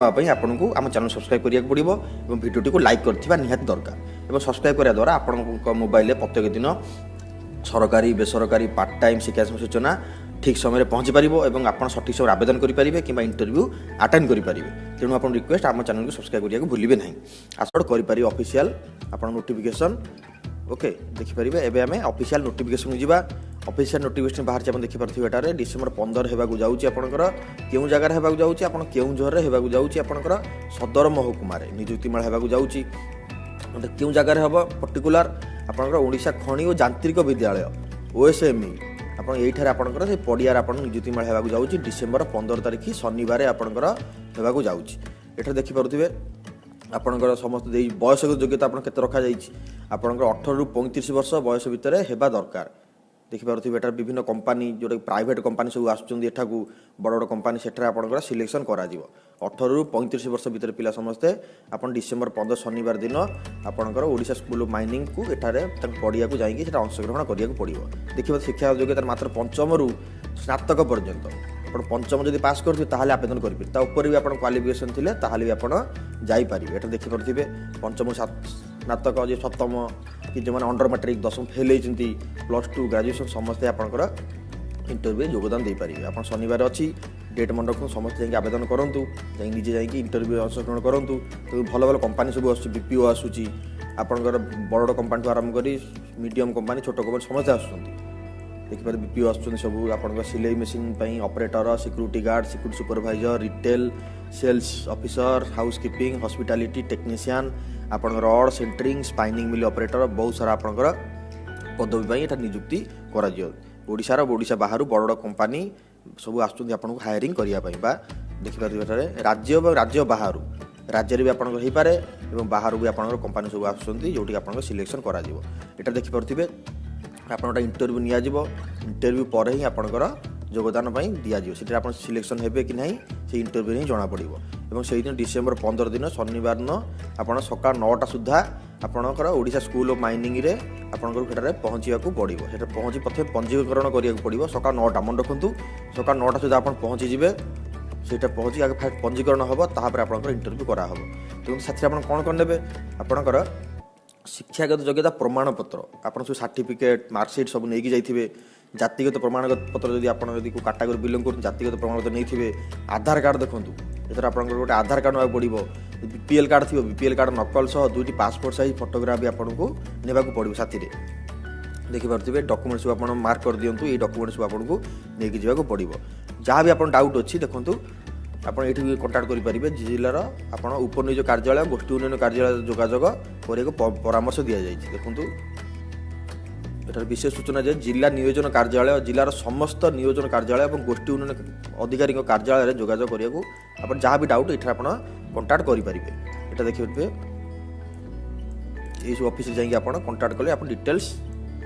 आपको आम channel subscribe करिया पड़ो और भिडियो को लाइक करथिबा निहाती दरकार और सब्सक्राइब करिया द्वारा आपन मोबाइल प्रत्येक दिन सरकारी बेसरकारी पार्ट टाइम शिक्षा सूचना ठीक समय पहुँची पार और आप सठिक समय आवेदन करेंगे कि इंटरव्यू अटेंड करेंगे। तेणु आप रिक्वेस्ट आम चैनल को सब्सक्राइब करने भूलिए ना आसपट करेंगे ऑफिशियल आप नोटिफिकेशन ओके देखिपारे। एवं आम ऑफिशियल नोटिफिकेशन जावा ऑफिशियल नोटिफिकेशन बाहर आप देखिपे एटार डिसेम्बर 15 होगा जाऊँगी आपंकर क्यों जगार होगा जाऊँगी आप केउझर होगा जाऊँगी आपंकर सदर महकुमार निजुक्ति मेला होगा जाऊँगी क्यों जगार हम पर्टिकुलर आपंकर ओडिशा खनि और यांत्रिक विद्यालय OSME आप आपंकर से पड़ियार आप निजुक्ति मेला होगा जाऊँगी डिसेम्बर 15 तारिख शनिवार आपंकर होगा जाऊँगी। एठार देखिपे आपंकर समस्त बयस योग्यता आप रखा आपंकर 18 ରୁ 35 वर्ष बयस भितर हेबा दरकार। देखिपे एटार विभिन्न कंपनी जोटा प्राइवेट कंपनी सब आसुँच एठाकू बड़ बड़ कंपनी सेठार आपंकर सिलेक्शन करा 18 ରୁ 35 वर्ष भितर पिला समस्ते आपन डिसेम्बर 15 शनिवार दिन आपंकर ओडिशा स्कूल ऑफ माइनिंग को एठारे पड़िया को जाइए अंशग्रहण करिया पड़ो। देखिए शिक्षा योग्यता मात्र पंचम ରୁ स्नातक पर्यंत आप पंचम जब पास करते आवेदन करेंगे भी आप क्वालिफिकेशन थे भी आप जापर। एटा देखिपे पंचम स्नातक जो सप्तम कि जो मैंने अंडर मैट्रिक 10वीं फेल होती +2 ग्रेजुएशन समस्ते आपंकर इंटरव्यू योगदान दे पारे। आप शनिवार अच्छी डेट मन रखु समस्त जाइए आवेदन करूँ निजे जाइए इंटरव्यू अंशग्रहण करूँ। तो भल भल कंपनी सब BPO आसूँ आपंकर बड़ बड़ कंपनी आरंभ कर मीडियम कंपनी छोट कंपनी समस्ते आसुँच देखिए BPO आसुँच सब आप सिलाई machine operator security guard security supervisor retail sales officer housekeeping hospitality technician आपन rod centering spinning mill operator बहुत सारा आपंकर पदवी एटा निजुक्ति ओडिशा बाहर बड़ बड़ कंपनी सब आसुँच आपको हायरिंग करने देखिए राज्य राज्य बाहर राज्य भी आप पारे और बाहर भी आप कंपनी सब आसुँच जो आप सिलेक्शन करा एटा देखिपे आप इंटरव्यू इंटरव्यू पर ही आपंकर योगदान दिज्व से आप सिलेक्शन हे कि नहीं से इंटरव्यू ही जना पड़ो। और से दिन डिसेम्बर 15 दिन शनिवार दिन आप सका 9टा सुधा आपंकर ओडिशा स्कूल ऑफ माइनिंग रे आपंकर पहुँचा पड़ो। से पहुँची प्रथम पंजीकरण करा पड़ो सका 9टा मन रखु सका 9टा सुधा आप पहुँचीजे से पहुँची आगे फास्ट पंजीकरण हम तापर आप इंटरव्यू कराहब। तो साथी आप कौन कौन ने आपंकर शिक्षागत योग्यता प्रमाणपत्र आप सब सर्टिफिकेट मार्कसीट सब नहीं जाइए जातिगत प्रमाणपत्र जब आप कैटेगरी बिलोंग कर जातिगत प्रमाणपत्र नहीं आधार कार्ड देखूँ एथर आप गोटे आधार कार्ड ना पड़ो BPL कार्ड थी BPL कार्ड नकल सह 2टी पासपोर्ट साइज फोटोग्राफ भी आपको नेबाक पड़ो साथी देखिपे डॉक्यूमेंट्स आप मार्क कर दिंतु ये डॉक्यूमेंट्स आपको लेकिन जावाक पड़ो। जहाँ भी आप डाउट अच्छी देखूँ आप ये कंटाक्ट करेंगे जिलार आप उपनिज कार्यालय गोष्ठी उन्नयन कार्यालय जोगाजोग करने परामर्श दि जाए। देखूँ एटार विशेष सूचना जे जिला नियोजन कार्यालय जिलार समस्त नियोजन कार्यालय और गोष्ठी उन्नयन अधिकारी कार्यालय जोगाजोग करने आप जहाँ भी डाउट ये कंटाक्ट करेंगे। यहाँ देखिए ये ऑफिस जाइए आप कंटाक्ट कले आप डिटेल्स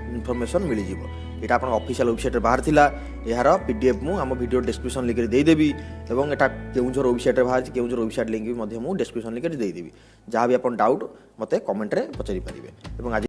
इनफॉरमेशन मिल जाए। ये आप ऑफिशियल वेबसाइट बाहर थिला यार PDF मु आम वीडियो डिस्क्रिप्शन लिंक रे देदेवी और एटा केउझर वेबसाइट बाहर केउझर वेबसाइट लिंक भी डिस्क्रिप्शन लिंक रे देदेवी। जहाँ भी आप डाउट मते कमेंट रे पचारि पारिबे।